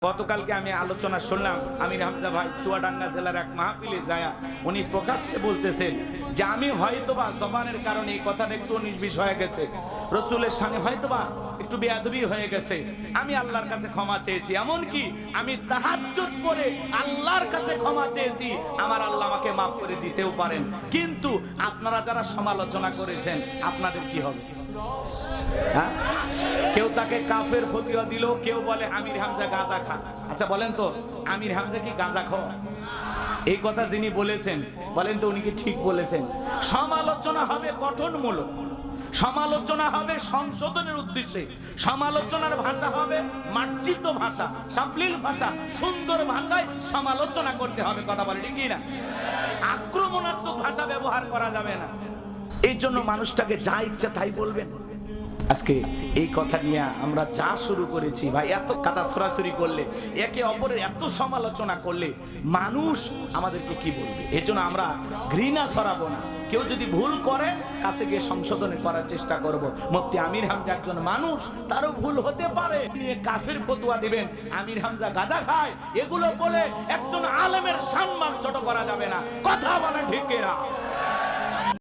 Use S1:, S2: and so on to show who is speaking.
S1: গতকালকে আমি আলোচনা শুনলাম আমির হামজা ভাই চুয়াডাঙ্গা জেলার এক মাহফিলে যায় উনি প্রকাশ্যে বলতেছেন যে আমি হয়তোবা জবানের কারণে এই কথাটা একটু 19-20 হয়ে গেছে, রাসূলের শানে হয়তোবা একটু বেয়াদবি হয়ে গেছে, আমি আল্লাহর কাছে ক্ষমা চেয়েছি। এমন কি আমি তাহাজ্জুদ পড়ে আল্লাহর কাছে ক্ষমা চেয়েছি, আমার আল্লাহ আমাকে মাফ করে দিতেও পারেন। কিন্তু আপনারা যারা সমালোচনা করেছেন আপনাদের কি হবে? হ্যাঁ, কেউ তাকে কাফের ফতোয়া দিল, কেউ বলে আমির হামজা গাঁজা খা। আচ্ছা বলেন তো, আমির হামজা কি গাঁজা খায়? এই কথা যিনি বলেছেন বলেন তো উনি কি ঠিক বলেছেন? সমালোচনা হবে গঠনমূলক, সমালোচনা হবে সংশোধনের উদ্দেশ্যে, সমালোচনার ভাষা হবে মার্জিত ভাষা, সাবলীল ভাষা, সুন্দর ভাষায় সমালোচনা করতে হবে। কথা বলে ঠিক না? আক্রমণাত্মক ভাষা ব্যবহার করা যাবে না। এই জন্য মানুষটাকে যা ইচ্ছা তাই বলবেন। আজকে এই কথা নিয়ে আমরা যা শুরু করেছি ভাই, এত কথা ছড়াছড়ি করলে, একে অপরের এত সমালোচনা করলে মানুষ আমাদেরকে কি বলবে? এই জন্য আমরা ঘৃণা ছড়াবো না। কেউ যদি ভুল করে কাছে গিয়ে সংশোধন করার চেষ্টা করব। মুফতি আমির হামজা একজন মানুষ, তারও ভুল হতে পারে। নিয়ে কাফের ফতোয়া দিবেন আমির হামজা গাঁজা খায়, এগুলো বলে একজন আলেমের সম্মান ছোট করা যাবে না। কথা বলেন ঠিক না?